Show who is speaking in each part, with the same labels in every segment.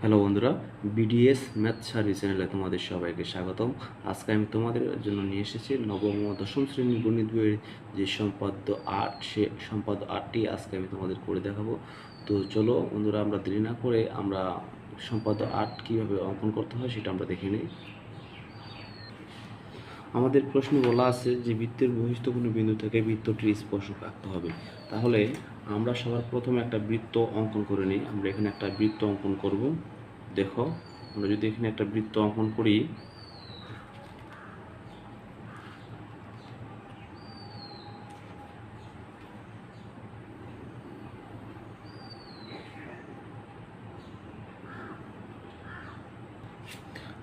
Speaker 1: Hello বন্ধুরা, BDS math সারি চ্যানেলে তোমাদের সবাইকে স্বাগতম। আজকে আমি তোমাদের জন্য নিয়ে এসেছি নবম ও দশম শ্রেণীর গণিত বইয়ের যে সম্পাদ্য ৮, সে সম্পাদ্য ৮টি আজকে আমি তোমাদের করে দেখাবো। তো চলো বন্ধুরা, আমরা দেরি না করে আমরা সম্পাদ্য ৮ কীভাবে অঙ্কন করতে হয় সেটা আমরা দেখে নিই। আমাদের প্রশ্নে বলা আছে যে বৃত্তের বহিস্থ কোনো বিন্দু থেকে বৃত্তটির স্পর্শক আঁকতে হবে। তাহলে আমরা সবার প্রথমে একটা বৃত্ত অঙ্কন করে নিই। আমরা এখানে একটা বৃত্ত অঙ্কন করব। দেখো, আমরা যদি এখানে একটা বৃত্ত অঙ্কন করি,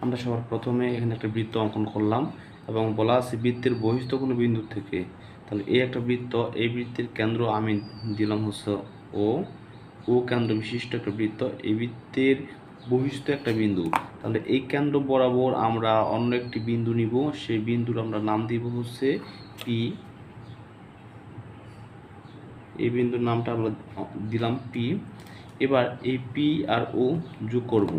Speaker 1: আমরা সবার প্রথমে এখানে একটা বৃত্ত অঙ্কন করলাম এবং বলা আছে বৃত্তের বহিস্থ কোনো বিন্দু থেকে। তাহলে এই একটা বৃত্ত, এই বৃত্তের কেন্দ্র আমি দিলাম হচ্ছে ও, ও কেন্দ্র বিশিষ্ট একটা বৃত্ত। এই বৃত্তের বহিস্থ একটা বিন্দু, তাহলে এই কেন্দ্র বরাবর আমরা অন্য একটি বিন্দু নিব। সেই বিন্দুর আমরা নাম দিব হচ্ছে পি। এই বিন্দুর নামটা আমরা দিলাম পি। এবার এই পি আর ও যোগ করব।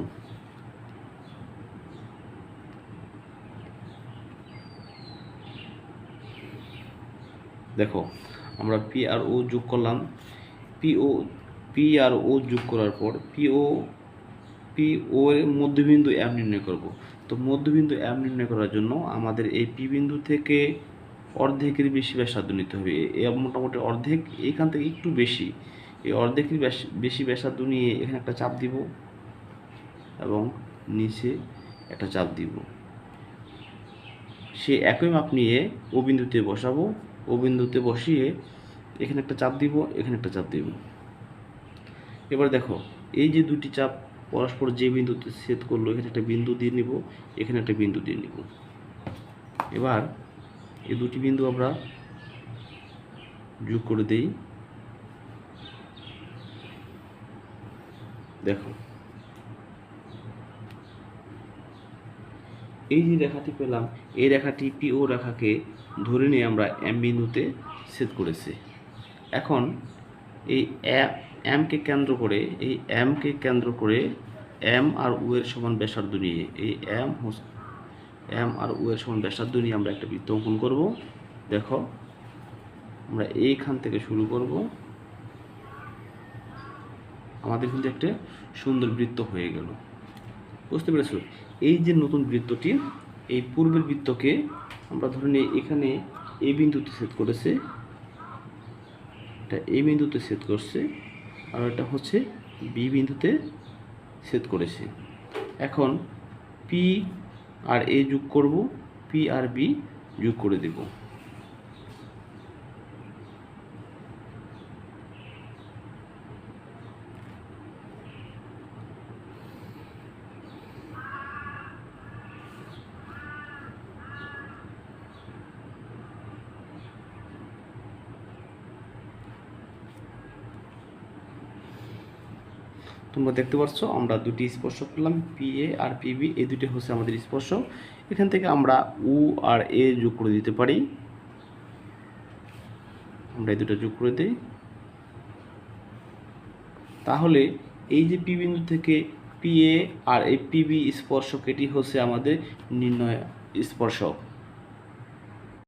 Speaker 1: দেখো, আমরা পি আর ও যোগ করলাম। পি আর ও যোগ করার পর পি ও এর মধ্যবিন্দু এম নির্ণয় করব। তো মধ্যবিন্দু এম নির্ণয় করার জন্য আমাদের এই পি বিন্দু থেকে অর্ধেকের বেশি ব্যাসার্ধ নিতে হবে। মোটামুটি অর্ধেক, এইখান থেকে একটু বেশি, এই অর্ধেকের বেশি ব্যাসার্ধ নিয়ে এখানে একটা চাপ দিব এবং নিচে একটা চাপ দিব। সে একই মাপ নিয়ে ও বিন্দুতে বসাবো। ও বিন্দুতে বসিয়ে এখানে একটা চাপ দিব, এখানে একটা চাপ দিব। এবার দেখো, এই যে দুটি চাপ পরস্পর যে বিন্দুতে ছেদ করলো, এখানে একটা বিন্দু দিয়ে নিব, এখানে একটা বিন্দু দিয়ে নিব। এবার এই দুটি বিন্দু আমরা যোগ করে দেই। দেখো, এই যে রেখাটি পেলাম, এই রেখাটি পি ও রেখাকে ধরে নিয়ে আমরা এম বিন্দুতে ছেদ করেছি। এখন এই এমকে কেন্দ্র করে, এম আর ও এর সমান ব্যাসার্ধ নিয়ে, এই এম আর ও এর সমান ব্যাসার্ধ নিয়ে আমরা একটা বৃত্ত অঙ্কন করব। দেখো, আমরা এইখান থেকে শুরু করব। আমাদের কিন্তু একটা সুন্দর বৃত্ত হয়ে গেল। বুঝতে পেরেছো? এই যে নতুন বৃত্তটি, এই পূর্বের বৃত্তকে আমরা ধরে নিই এখানে এই বিন্দুতে ছেদ করেছে, এটা এই বিন্দুতে ছেদ করছে, আর এটা হচ্ছে বি বিন্দুতে ছেদ করেছে। এখন পি আর এ যোগ করব, পি আর বি যোগ করে দেব। তোমরা দেখতে পাচ্ছ আমরা দুটি স্পর্শক পেলাম, পি এ আর পি বি। এই দুটি হচ্ছে আমাদের স্পর্শক। এখান থেকে আমরা ও আর এ যোগ করে দিতে পারি। আমরা এই দুটো যোগ করে দিই। তাহলে এই যে পি বিন্দু থেকে পি এ আর এই পি বি স্পর্শক, এটি হচ্ছে আমাদের নির্ণয় স্পর্শক।